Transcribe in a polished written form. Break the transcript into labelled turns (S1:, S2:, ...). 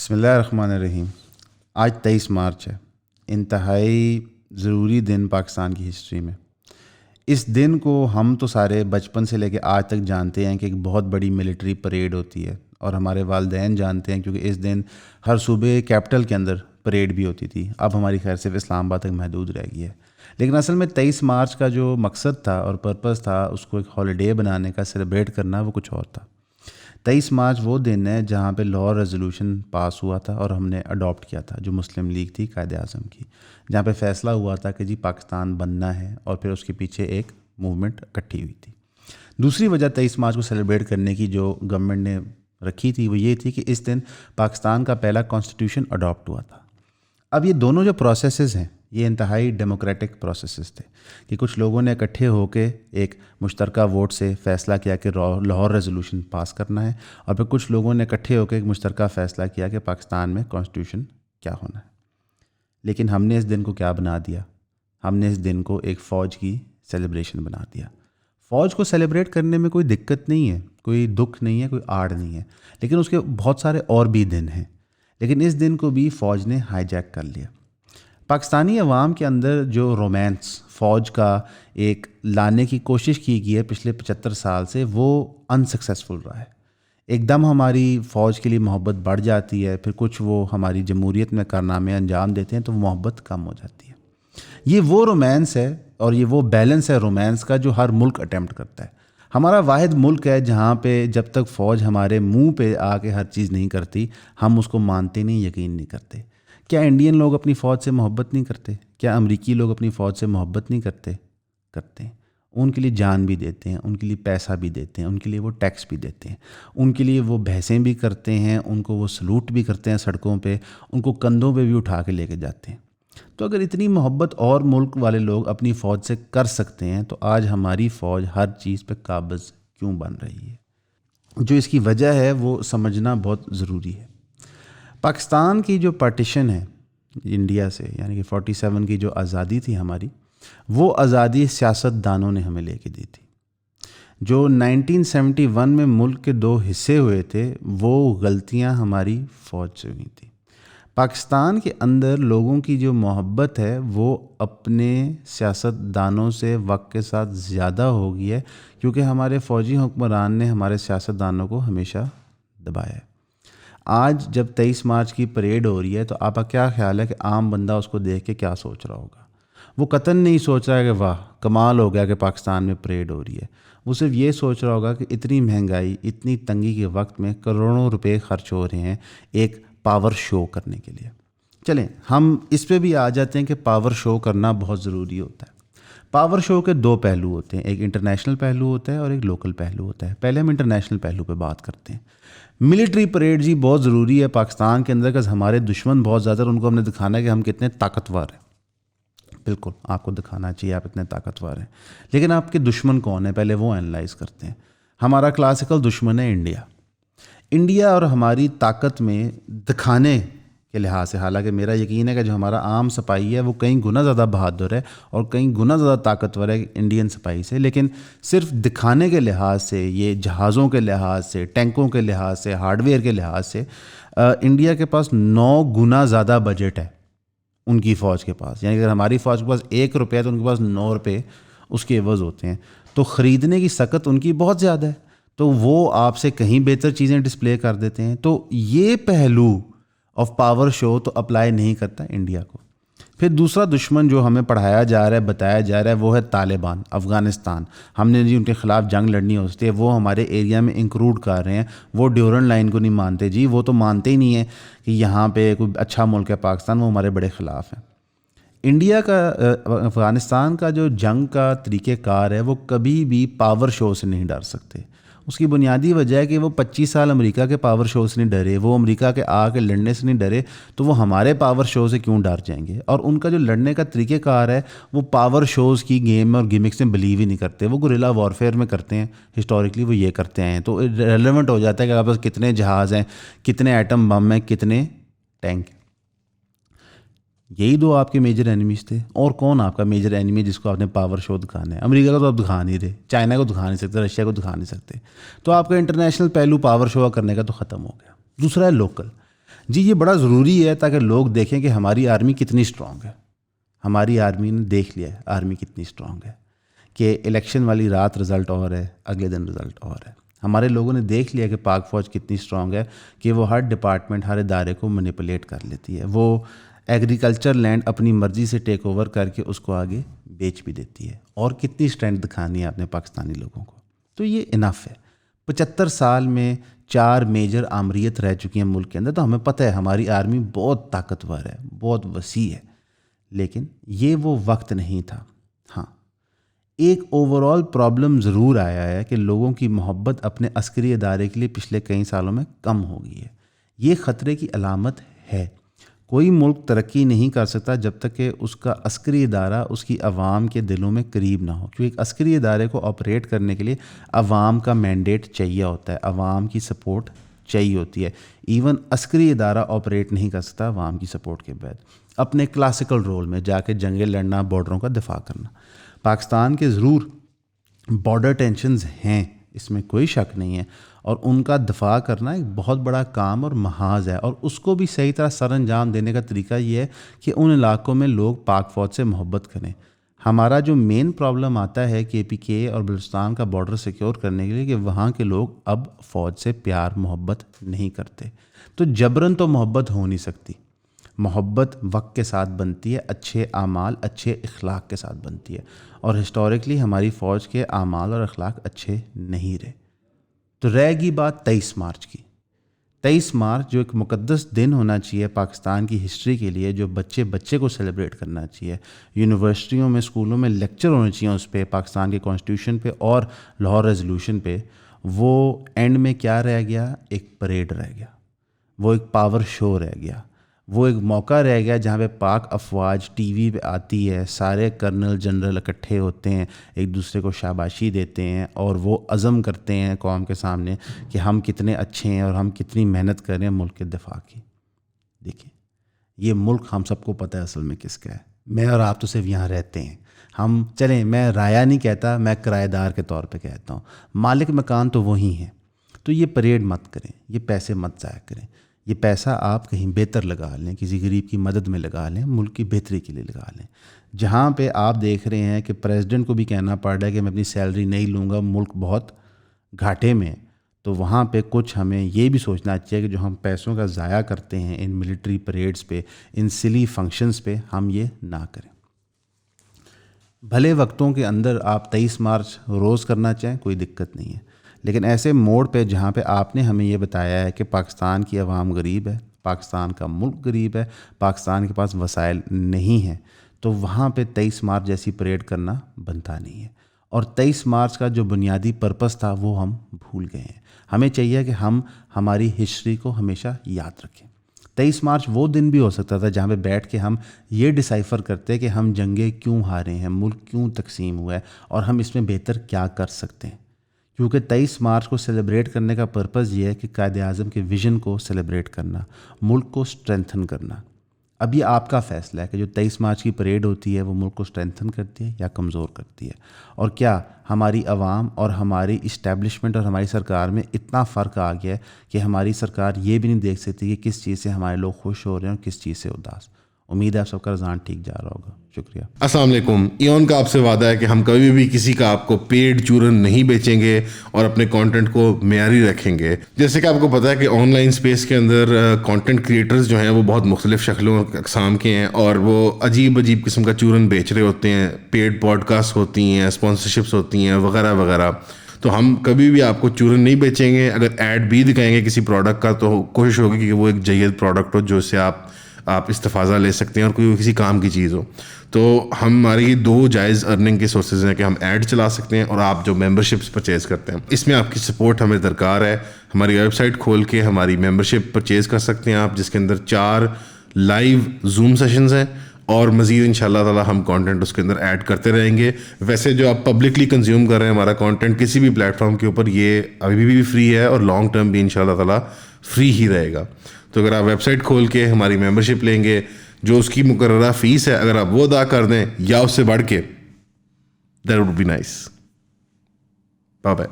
S1: بسم اللہ الرحمن الرحیم۔ آج 23 مارچ ہے، انتہائی ضروری دن پاکستان کی ہسٹری میں۔ اس دن کو ہم تو سارے بچپن سے لے کے آج تک جانتے ہیں کہ ایک بہت بڑی ملٹری پریڈ ہوتی ہے، اور ہمارے والدین جانتے ہیں کیونکہ اس دن ہر صوبے کیپٹل کے اندر پریڈ بھی ہوتی تھی۔ اب ہماری خیر صرف اسلام آباد تک محدود رہ گئی ہے، لیکن اصل میں 23 مارچ کا جو مقصد تھا اور پرپس تھا اس کو ایک ہالیڈے بنانے کا، سیلیبریٹ کرنا، وہ کچھ اور تھا۔ 23 مارچ وہ دن ہے جہاں پہ لاہور ریزولوشن پاس ہوا تھا اور ہم نے اڈاپٹ کیا تھا، جو مسلم لیگ تھی قائد اعظم کی، جہاں پہ فیصلہ ہوا تھا کہ جی پاکستان بننا ہے، اور پھر اس کے پیچھے ایک موومنٹ اکٹھی ہوئی تھی۔ دوسری وجہ 23 مارچ کو سیلیبریٹ کرنے کی جو گورنمنٹ نے رکھی تھی وہ یہ تھی کہ اس دن پاکستان کا پہلا کانسٹیٹیوشن اڈاپٹ ہوا تھا۔ اب یہ دونوں جو پروسیسز ہیں یہ انتہائی ڈیموکریٹک پروسیسز تھے کہ کچھ لوگوں نے اکٹھے ہو کے ایک مشترکہ ووٹ سے فیصلہ کیا کہ لاہور ریزولوشن پاس کرنا ہے، اور پھر کچھ لوگوں نے اکٹھے ہو کے ایک مشترکہ فیصلہ کیا کہ پاکستان میں کانسٹیٹیوشن کیا ہونا ہے۔ لیکن ہم نے اس دن کو کیا بنا دیا؟ ہم نے اس دن کو ایک فوج کی سیلیبریشن بنا دیا۔ فوج کو سیلیبریٹ کرنے میں کوئی دقت نہیں ہے، کوئی دکھ نہیں ہے، کوئی آڑ نہیں ہے، لیکن اس کے بہت سارے اور بھی دن ہیں، لیکن اس دن کو بھی فوج نے ہائی جیک کر لیا۔ پاکستانی عوام کے اندر جو رومانس فوج کا ایک لانے کی کوشش کی گئی ہے پچھلے 75 سال سے، وہ انسکسیسفل رہا ہے۔ ایک دم ہماری فوج کے لیے محبت بڑھ جاتی ہے، پھر کچھ وہ ہماری جمہوریت میں کارنامے انجام دیتے ہیں تو وہ محبت کم ہو جاتی ہے۔ یہ وہ رومانس ہے اور یہ وہ بیلنس ہے رومانس کا جو ہر ملک اٹیمپٹ کرتا ہے۔ ہمارا واحد ملک ہے جہاں پہ جب تک فوج ہمارے منہ پہ آ کے ہر چیز نہیں کرتی ہم اس کو مانتے نہیں، یقین نہیں کرتے۔ کیا انڈین لوگ اپنی فوج سے محبت نہیں کرتے؟ کیا امریکی لوگ اپنی فوج سے محبت نہیں کرتے؟ کرتے ہیں۔ ان کے لیے جان بھی دیتے ہیں، ان کے لیے پیسہ بھی دیتے ہیں، ان کے لیے وہ ٹیکس بھی دیتے ہیں، ان کے لیے وہ بحثیں بھی کرتے ہیں، ان کو وہ سلوٹ بھی کرتے ہیں سڑکوں پہ، ان کو کندھوں پہ بھی اٹھا کے لے کے جاتے ہیں۔ تو اگر اتنی محبت اور ملک والے لوگ اپنی فوج سے کر سکتے ہیں تو آج ہماری فوج ہر چیز پہ قابض کیوں بن رہی ہے؟ جو اس کی وجہ ہے وہ سمجھنا بہت ضروری ہے۔ پاکستان کی جو پارٹیشن ہے انڈیا سے، یعنی کہ 47 کی جو آزادی تھی ہماری، وہ آزادی سیاست دانوں نے ہمیں لے کے دی تھی۔ جو 1971 میں ملک کے 2 حصے ہوئے تھے وہ غلطیاں ہماری فوج سے ہوئی تھیں۔ پاکستان کے اندر لوگوں کی جو محبت ہے وہ اپنے سیاست دانوں سے وقت کے ساتھ زیادہ ہو گئی ہے، کیونکہ ہمارے فوجی حکمران نے ہمارے سیاست دانوں کو ہمیشہ دبایا ہے۔ آج جب 23 مارچ کی پریڈ ہو رہی ہے تو آپ کا کیا خیال ہے کہ عام بندہ اس کو دیکھ کے کیا سوچ رہا ہوگا؟ وہ قطعاً نہیں سوچ رہا ہے کہ واہ کمال ہو گیا کہ پاکستان میں پریڈ ہو رہی ہے۔ وہ صرف یہ سوچ رہا ہوگا کہ اتنی مہنگائی، اتنی تنگی کے وقت میں کروڑوں روپے خرچ ہو رہے ہیں ایک پاور شو کرنے کے لیے۔ چلیں ہم اس پہ بھی آ جاتے ہیں کہ پاور شو کرنا بہت ضروری ہوتا ہے۔ پاور شو کے 2 پہلو ہوتے ہیں، ایک انٹرنیشنل پہلو ہوتا ہے اور ایک لوکل پہلو ہوتا ہے۔ پہلے ہم انٹرنیشنل پہلو پہ بات کرتے ہیں۔ ملٹری پریڈ جی بہت ضروری ہے پاکستان کے اندر، کہ ہمارے دشمن بہت زیادہ، ان کو ہم نے دکھانا ہے کہ ہم کتنے طاقتور ہیں۔ بالکل آپ کو دکھانا چاہیے آپ اتنے طاقتور ہیں، لیکن آپ کے دشمن کون ہیں پہلے وہ انالائز کرتے ہیں۔ ہمارا کلاسیکل دشمن ہے انڈیا۔ انڈیا اور ہماری طاقت میں دکھانے کے لحاظ سے، حالانکہ میرا یقین ہے کہ جو ہمارا عام سپاہی ہے وہ کئی گنا زیادہ بہادر ہے اور کئی گنا زیادہ طاقتور ہے انڈین سپاہی سے، لیکن صرف دکھانے کے لحاظ سے، یہ جہازوں کے لحاظ سے، ٹینکوں کے لحاظ سے، ہارڈ ویئر کے لحاظ سے انڈیا کے پاس 9 گنا زیادہ بجٹ ہے ان کی فوج کے پاس۔ یعنی اگر ہماری فوج کے پاس 1 روپیہ ہے تو ان کے پاس 9 روپے اس کے عوض ہوتے ہیں، تو خریدنے کی سکت ان کی بہت زیادہ ہے، تو وہ آپ سے کہیں بہتر چیزیں ڈسپلے کر دیتے ہیں۔ تو یہ پہلو آف پاور شو تو اپلائی نہیں کرتا انڈیا کو۔ پھر دوسرا دشمن جو ہمیں پڑھایا جا رہا ہے، بتایا جا رہا ہے، وہ ہے طالبان، افغانستان۔ ہم نے جی ان کے خلاف جنگ لڑنی ہوتی ہے، وہ ہمارے ایریا میں انکلوڈ کر رہے ہیں، وہ ڈیورنڈ لائن کو نہیں مانتے جی، وہ تو مانتے ہی نہیں ہیں کہ یہاں پہ کوئی اچھا ملک ہے پاکستان، وہ ہمارے بڑے خلاف ہیں۔ انڈیا کا افغانستان کا جو جنگ کا طریقہ کار ہے وہ کبھی بھی پاور شو سے نہیں ڈر سکتے۔ اس کی بنیادی وجہ ہے کہ وہ 25 سال امریکہ کے پاور شو سے نہیں ڈرے، وہ امریکہ کے آ کے لڑنے سے نہیں ڈرے، تو وہ ہمارے پاور شو سے کیوں ڈر جائیں گے؟ اور ان کا جو لڑنے کا طریقہ کار ہے وہ پاور شوز کی گیم اور گیمکس میں بلیو ہی نہیں کرتے، وہ گوریلا وارفیئر میں کرتے ہیں، ہسٹوریکلی وہ یہ کرتے ہیں۔ تو ریلیونٹ ہو جاتا ہے کہ آپ پاس کتنے جہاز ہیں، کتنے ایٹم بم ہیں، کتنے ٹینک ہیں۔ یہی 2 آپ کے میجر اینیمیز تھے، اور کون آپ کا میجر اینیمی جس کو آپ نے پاور شو دکھانا ہے؟ امریکہ کو تو آپ دکھا نہیں رہے، چائنا کو دکھا نہیں سکتے، رشیا کو دکھا نہیں سکتے، تو آپ کا انٹرنیشنل پہلو پاور شو کرنے کا تو ختم ہو گیا۔ دوسرا ہے لوکل۔ جی یہ بڑا ضروری ہے تاکہ لوگ دیکھیں کہ ہماری آرمی کتنی اسٹرانگ ہے. ہماری آرمی نے دیکھ لیا ہے آرمی کتنی اسٹرانگ ہے کہ الیکشن والی رات رزلٹ اور ہے, اگلے دن رزلٹ اور ہے. ہمارے لوگوں نے دیکھ لیا کہ پاک فوج کتنی اسٹرانگ ہے کہ وہ ہر ڈپارٹمنٹ, ہر ادارے کو مینیپولیٹ کر لیتی ہے. وہ ایگریکلچر لینڈ اپنی مرضی سے ٹیک اوور کر کے اس کو آگے بیچ بھی دیتی ہے. اور کتنی اسٹرینتھ دکھانی ہے اپنے پاکستانی لوگوں کو. تو یہ انف ہے. 75 سال میں 4 میجر آمریت رہ چکی ہیں ملک کے اندر, تو ہمیں پتہ ہے ہماری آرمی بہت طاقتور ہے, بہت وسیع ہے. لیکن یہ وہ وقت نہیں تھا. ہاں ایک اوور آل پرابلم ضرور آیا ہے کہ لوگوں کی محبت اپنے عسکری ادارے کے لیے پچھلے کئی سالوں میں کم ہو گئی ہے. یہ خطرے کی علامت ہے. کوئی ملک ترقی نہیں کر سکتا جب تک کہ اس کا عسکری ادارہ اس کی عوام کے دلوں میں قریب نہ ہو, کیونکہ ایک عسکری ادارے کو آپریٹ کرنے کے لیے عوام کا مینڈیٹ چاہیے ہوتا ہے, عوام کی سپورٹ چاہیے ہوتی ہے. ایون عسکری ادارہ آپریٹ نہیں کر سکتا عوام کی سپورٹ کے بعد. اپنے کلاسیکل رول میں جا کے جنگیں لڑنا, بارڈروں کا دفاع کرنا. پاکستان کے ضرور بارڈر ٹینشنز ہیں, اس میں کوئی شک نہیں ہے, اور ان کا دفاع کرنا ایک بہت بڑا کام اور محاذ ہے. اور اس کو بھی صحیح طرح سر انجام دینے کا طریقہ یہ ہے کہ ان علاقوں میں لوگ پاک فوج سے محبت کریں. ہمارا جو مین پرابلم آتا ہے کے پی کے اور بلوچستان کا بارڈر سیکیور کرنے کے لیے کہ وہاں کے لوگ اب فوج سے پیار محبت نہیں کرتے. تو جبراً تو محبت ہو نہیں سکتی. محبت وقت کے ساتھ بنتی ہے, اچھے اعمال اچھے اخلاق کے ساتھ بنتی ہے. اور ہسٹوریکلی ہماری فوج کے اعمال اور اخلاق اچھے نہیں رہے. تو رہ گئی بات 23 مارچ کی. 23 مارچ جو ایک مقدس دن ہونا چاہیے پاکستان کی ہسٹری کے لیے, جو بچے کو سیلیبریٹ کرنا چاہیے, یونیورسٹیوں میں اسکولوں میں لیکچر ہونے چاہیے اس پہ, پاکستان کے کانسٹیٹیوشن پہ اور لاہور ریزولوشن پہ, وہ اینڈ میں کیا رہ گیا؟ ایک پریڈ رہ گیا, وہ ایک پاور شو رہ گیا, وہ ایک موقع رہ گیا جہاں پہ پاک افواج ٹی وی پہ آتی ہے, سارے کرنل جنرل اکٹھے ہوتے ہیں, ایک دوسرے کو شاباشی دیتے ہیں اور وہ عزم کرتے ہیں قوم کے سامنے کہ ہم کتنے اچھے ہیں اور ہم کتنی محنت کر رہے ہیں ملک کے دفاع کی. دیکھیں یہ ملک ہم سب کو پتہ ہے اصل میں کس کا ہے. میں اور آپ تو صرف یہاں رہتے ہیں. ہم چلیں, میں رایا نہیں کہتا, میں کرایہ دار کے طور پہ کہتا ہوں, مالک مکان تو وہی ہیں. تو یہ پریڈ مت کریں, یہ پیسے مت ضائع کریں. یہ پیسہ آپ کہیں بہتر لگا لیں, کسی غریب کی مدد میں لگا لیں, ملک کی بہتری کے لیے لگا لیں. جہاں پہ آپ دیکھ رہے ہیں کہ پریزیڈنٹ کو بھی کہنا پڑ رہا ہے کہ میں اپنی سیلری نہیں لوں گا, ملک بہت گھاٹے میں, تو وہاں پہ کچھ ہمیں یہ بھی سوچنا چاہیے کہ جو ہم پیسوں کا ضائع کرتے ہیں ان ملٹری پریڈز پہ, ان سلی فنکشنز پہ, ہم یہ نہ کریں. بھلے وقتوں کے اندر آپ 23 مارچ روز کرنا چاہیں, کوئی دقت نہیں ہے, لیکن ایسے موڑ پہ جہاں پہ آپ نے ہمیں یہ بتایا ہے کہ پاکستان کی عوام غریب ہے, پاکستان کا ملک غریب ہے, پاکستان کے پاس وسائل نہیں ہیں, تو وہاں پہ 23 مارچ جیسی پریڈ کرنا بنتا نہیں ہے. اور 23 مارچ کا جو بنیادی پرپس تھا وہ ہم بھول گئے ہیں. ہمیں چاہیے کہ ہم ہماری ہسٹری کو ہمیشہ یاد رکھیں. 23 مارچ وہ دن بھی ہو سکتا تھا جہاں پہ بیٹھ کے ہم یہ ڈیسائفر کرتے کہ ہم جنگیں کیوں ہارے ہیں, ملک کیوں تقسیم ہوا ہے, اور ہم اس میں بہتر کیا کر سکتے ہیں. کیونکہ 23 مارچ کو سیلیبریٹ کرنے کا پرپز یہ ہے کہ قائد اعظم کے ویژن کو سیلیبریٹ کرنا, ملک کو اسٹرینتھن کرنا. اب یہ آپ کا فیصلہ ہے کہ جو 23 مارچ کی پریڈ ہوتی ہے وہ ملک کو اسٹرینتھن کرتی ہے یا کمزور کرتی ہے. اور کیا ہماری عوام اور ہماری اسٹیبلشمنٹ اور ہماری سرکار میں اتنا فرق آ گیا ہے کہ ہماری سرکار یہ بھی نہیں دیکھ سکتی کہ کس چیز سے ہمارے لوگ خوش ہو رہے ہیں اور کس چیز سے اداس. امید ہے آپ سب کا رجحان ٹھیک جا رہا ہوگا. شکریہ.
S2: السلام علیکم. ایون کا آپ سے وعدہ ہے کہ ہم کبھی بھی کسی کا آپ کو پیڈ چورن نہیں بیچیں گے اور اپنے کانٹینٹ کو معیاری رکھیں گے. جیسے کہ آپ کو پتہ ہے کہ آن لائن اسپیس کے اندر کانٹینٹ کریٹرز جو ہیں وہ بہت مختلف شکلوں اقسام کے ہیں اور وہ عجیب عجیب قسم کا چورن بیچ رہے ہوتے ہیں. پیڈ پوڈ کاسٹ ہوتی ہیں, اسپانسرشپس ہوتی ہیں وغیرہ وغیرہ. تو ہم کبھی بھی آپ کو چورن نہیں بیچیں گے. اگر ایڈ بھی دکھائیں گے کسی پروڈکٹ کا تو کوشش ہوگی کہ وہ ایک جید پروڈکٹ ہو جو سے آپ استفادہ لے سکتے ہیں اور کوئی کسی کام کی چیز ہو. تو ہماری 2 جائز ارننگ کے سورسز ہیں کہ ہم ایڈ چلا سکتے ہیں اور آپ جو ممبرشپس پرچیز کرتے ہیں اس میں آپ کی سپورٹ ہمیں درکار ہے. ہماری ویب سائٹ کھول کے ہماری ممبرشپ پرچیز کر سکتے ہیں آپ, جس کے اندر 4 لائیو زوم سیشنز ہیں اور مزید ان شاء اللہ تعالیٰ ہم کانٹینٹ اس کے اندر ایڈ کرتے رہیں گے. ویسے جو آپ پبلکلی کنزیوم کر رہے ہیں ہمارا کانٹینٹ کسی بھی پلیٹ فارم کے اوپر, یہ ابھی بھی فری ہے اور لانگ ٹرم بھی ان شاء اللہ تعالیٰ فری ہی رہے گا. تو اگر آپ ویب سائٹ کھول کے ہماری ممبرشپ لیں گے, جو اس کی مقررہ فیس ہے اگر آپ وہ ادا کر دیں یا اس سے بڑھ کے, that would be nice. Bye bye.